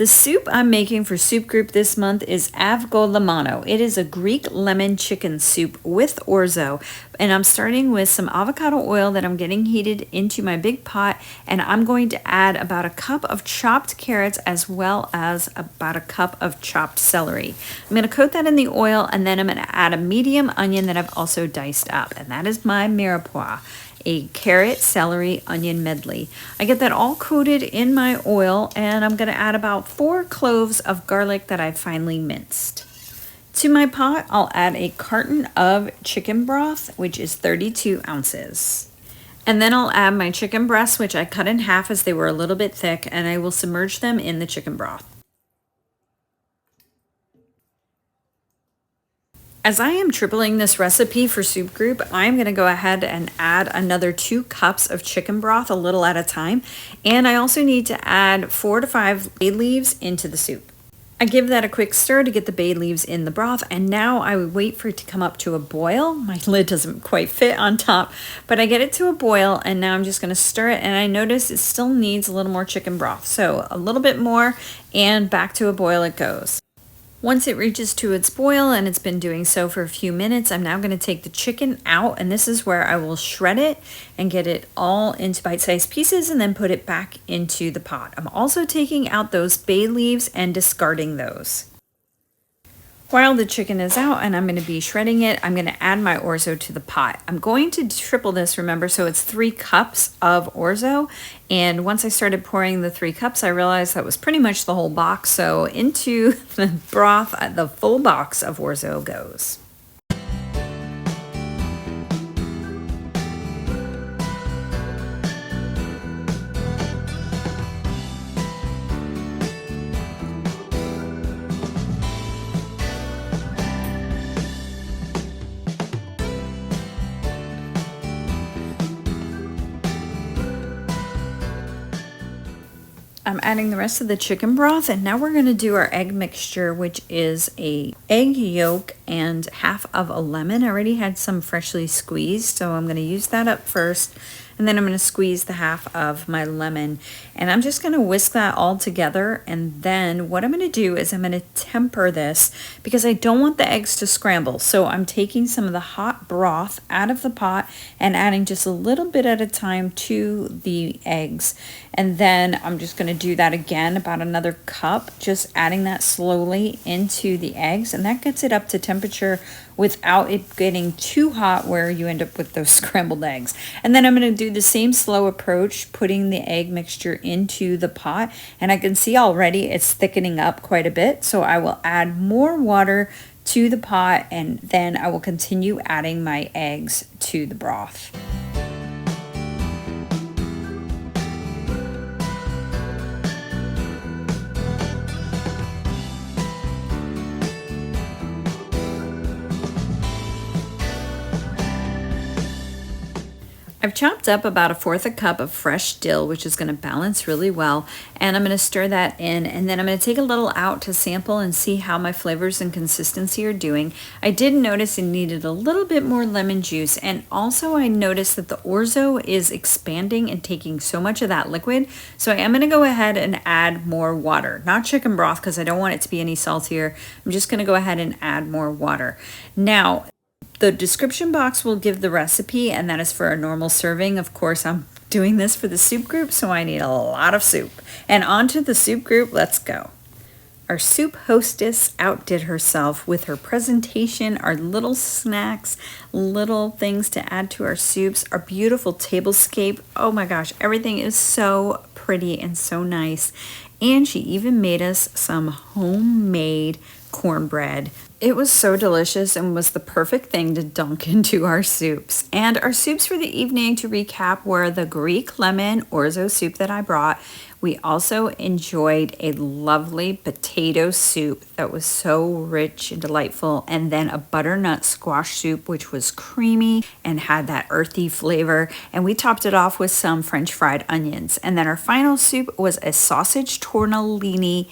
The soup I'm making for soup group this month is Avgolemono. It is a Greek lemon chicken soup with orzo. And I'm starting with some avocado oil that I'm getting heated into my big pot. And I'm going to add about a cup of chopped carrots as well as about a cup of chopped celery. I'm going to coat that in the oil, and then I'm going to add a medium onion that I've also diced up. And that is my mirepoix, a carrot, celery, onion medley. I get that all coated in my oil, and I'm going to add about 4 cloves of garlic that I finely minced. To my pot, I'll add a carton of chicken broth, which is 32 ounces. And then I'll add my chicken breasts, which I cut in half as they were a little bit thick, and I will submerge them in the chicken broth. As I am tripling this recipe for soup group, I'm going to go ahead and add another 2 cups of chicken broth a little at a time. And I also need to add 4 to 5 bay leaves into the soup. I give that a quick stir to get the bay leaves in the broth, and now I would wait for it to come up to a boil. My lid doesn't quite fit on top, but I get it to a boil, and now I'm just going to stir it, and I notice it still needs a little more chicken broth. So a little bit more, and back to a boil it goes. Once it reaches to its boil, and it's been doing so for a few minutes, I'm now going to take the chicken out, and this is where I will shred it and get it all into bite-sized pieces and then put it back into the pot. I'm also taking out those bay leaves and discarding those. While the chicken is out and I'm going to be shredding it, I'm going to add my orzo to the pot. I'm going to triple this, remember, so it's 3 cups of orzo. And once I started pouring the 3 cups, I realized that was pretty much the whole box. So into the broth, the full box of orzo goes. I'm adding the rest of the chicken broth, and now we're going to do our egg mixture, which is a egg yolk and half of a lemon. I already had some freshly squeezed, so I'm going to use that up first, and then I'm going to squeeze the half of my lemon, and I'm just going to whisk that all together. And then what I'm going to do is I'm going to temper this because I don't want the eggs to scramble. So I'm taking some of the hot broth out of the pot and adding just a little bit at a time to the eggs. And then I'm just going to do that again, about another cup, just adding that slowly into the eggs, and that gets it up to temperature without it getting too hot where you end up with those scrambled eggs. And then I'm going to do the same slow approach, putting the egg mixture into the pot, and I can see already it's thickening up quite a bit, so I will add more water to the pot, and then I will continue adding my eggs to the broth. I've chopped up about 1/4 cup of fresh dill, which is going to balance really well, and I'm going to stir that in, and then I'm going to take a little out to sample and see how my flavors and consistency are doing. I did notice it needed a little bit more lemon juice, and also I noticed that the orzo is expanding and taking so much of that liquid, so I am going to go ahead and add more water. Not chicken broth because I don't want it to be any saltier. I'm just going to go ahead and add more water. Now, the description box will give the recipe, and that is for a normal serving. Of course, I'm doing this for the soup group, so I need a lot of soup. And on to the soup group, let's go. Our soup hostess outdid herself with her presentation, our little snacks, little things to add to our soups, our beautiful tablescape. Oh my gosh, everything is so pretty and so nice. And she even made us some homemade cornbread. It was so delicious and was the perfect thing to dunk into our soups. And our soups for the evening, to recap, were the Greek lemon orzo soup that I brought. We also enjoyed a lovely potato soup that was so rich and delightful, and then a butternut squash soup, which was creamy and had that earthy flavor. And we topped it off with some French fried onions. And then our final soup was a sausage tortellini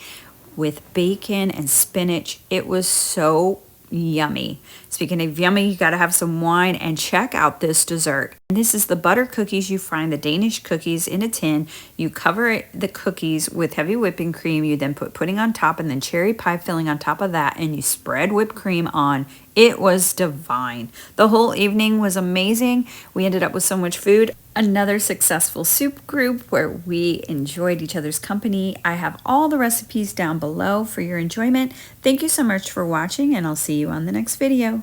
with bacon and spinach. It was so yummy. Speaking of yummy, you gotta have some wine, and check out this dessert. And this is the butter cookies. You find the Danish cookies in a tin. You cover the cookies with heavy whipping cream. You then put pudding on top and then cherry pie filling on top of that, and you spread whipped cream on. It was divine. The whole evening was amazing. We ended up with so much food. Another successful soup group where we enjoyed each other's company. I have all the recipes down below for your enjoyment. Thank you so much for watching, and I'll see you on the next video.